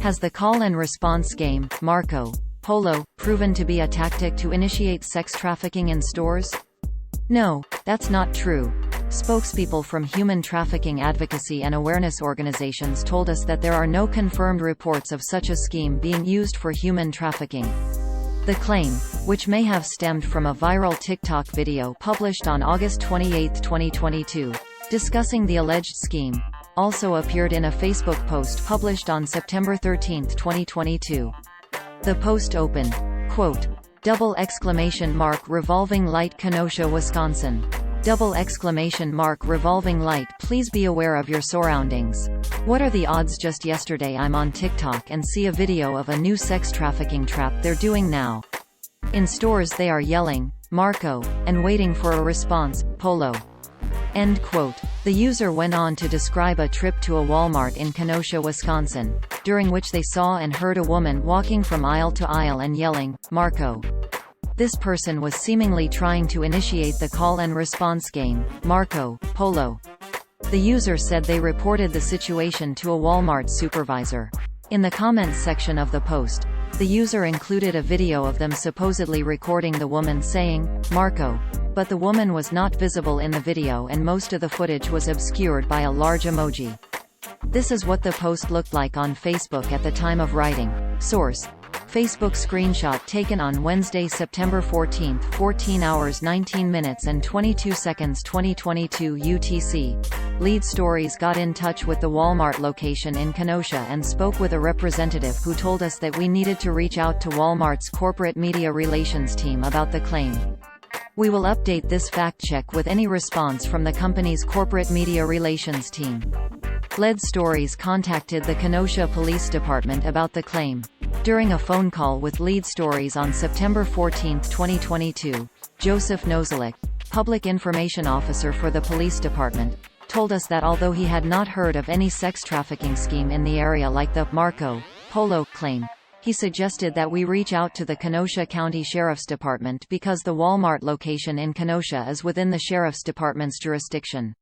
Has the call and response game, Marco Polo, proven to be a tactic to initiate sex trafficking in stores? No, that's not true. Spokespeople from human trafficking advocacy and awareness organizations told us that there are no confirmed reports of such a scheme being used for human trafficking. The claim, which may have stemmed from a viral TikTok video published on August 28, 2022, discussing the alleged scheme, also appeared in a Facebook post published on September 13, 2022. The post opened, quote, "!revolving light Kenosha, Wisconsin. !revolving light Please be aware of your surroundings. What are the odds? Just yesterday I'm on TikTok and see a video of a new sex trafficking trap they're doing now. In stores they are yelling, Marco, and waiting for a response, Polo." End quote. The user went on to describe a trip to a Walmart in Kenosha, Wisconsin, during which they saw and heard a woman walking from aisle to aisle and yelling, Marco. This person was seemingly trying to initiate the call and response game, Marco Polo. The user said they reported the situation to a Walmart supervisor. In the comments section of the post, the user included a video of them supposedly recording the woman saying, Marco, but the woman was not visible in the video and most of the footage was obscured by a large emoji. This is what the post looked like on Facebook at the time of writing. Source: Facebook screenshot taken on Wednesday, September 14, 14 hours 19 minutes and 22 seconds 2022 UTC. Lead Stories got in touch with the Walmart location in Kenosha and spoke with a representative who told us that we needed to reach out to Walmart's corporate media relations team about the claim. We will update this fact-check with any response from the company's corporate media relations team. Lead Stories contacted the Kenosha Police Department about the claim. During a phone call with Lead Stories on September 14, 2022, Joseph Nozelik, Public Information Officer for the Police Department, told us that although he had not heard of any sex trafficking scheme in the area like the Marco Polo claim, he suggested that we reach out to the Kenosha County Sheriff's Department because the Walmart location in Kenosha is within the Sheriff's Department's jurisdiction.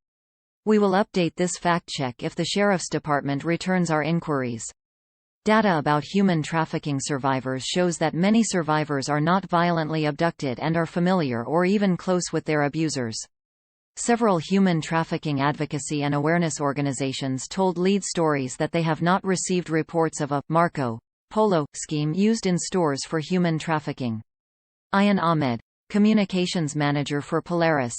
We will update this fact-check if the Sheriff's Department returns our inquiries. Data about human trafficking survivors shows that many survivors are not violently abducted and are familiar or even close with their abusers. Several human trafficking advocacy and awareness organizations told Lead Stories that they have not received reports of a Marco Polo scheme used in stores for human trafficking. Ayan Ahmed, communications manager for Polaris,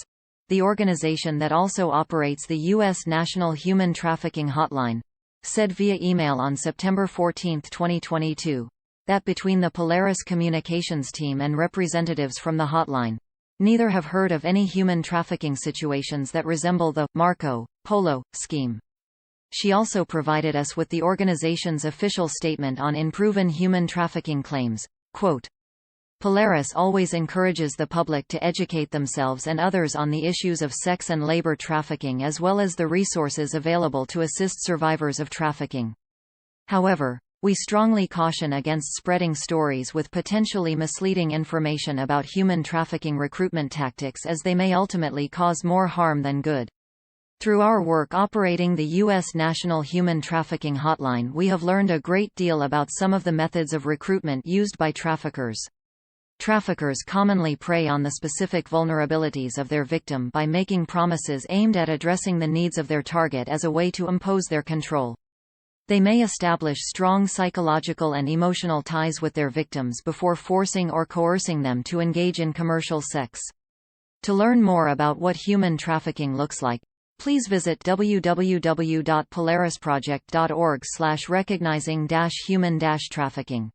the organization that also operates the U.S. National Human Trafficking Hotline, said via email on September 14, 2022, that between the Polaris communications team and representatives from the hotline, neither have heard of any human trafficking situations that resemble the Marco Polo scheme. She also provided us with the organization's official statement on unproven human trafficking claims. Quote, Polaris always encourages the public to educate themselves and others on the issues of sex and labor trafficking as well as the resources available to assist survivors of trafficking. However, we strongly caution against spreading stories with potentially misleading information about human trafficking recruitment tactics as they may ultimately cause more harm than good. Through our work operating the U.S. National Human Trafficking Hotline, we have learned a great deal about some of the methods of recruitment used by traffickers. Traffickers commonly prey on the specific vulnerabilities of their victim by making promises aimed at addressing the needs of their target as a way to impose their control. They may establish strong psychological and emotional ties with their victims before forcing or coercing them to engage in commercial sex. To learn more about what human trafficking looks like, please visit www.polarisproject.org/recognizing-human-trafficking.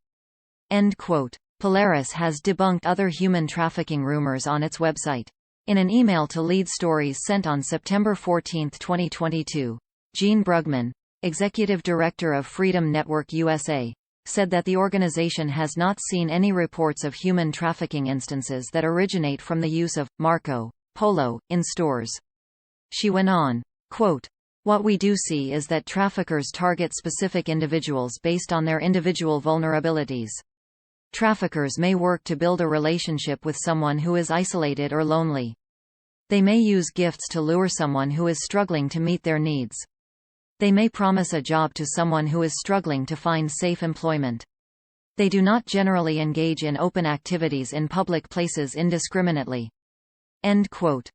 End quote. Polaris has debunked other human trafficking rumors on its website. In an email to Lead Stories sent on September 14, 2022, Jean Brugman, Executive Director of Freedom Network USA, said that the organization has not seen any reports of human trafficking instances that originate from the use of Marco Polo in stores. She went on, quote, "What we do see is that traffickers target specific individuals based on their individual vulnerabilities. Traffickers may work to build a relationship with someone who is isolated or lonely. They may use gifts to lure someone who is struggling to meet their needs. They may promise a job to someone who is struggling to find safe employment. They do not generally engage in open activities in public places indiscriminately. End quote.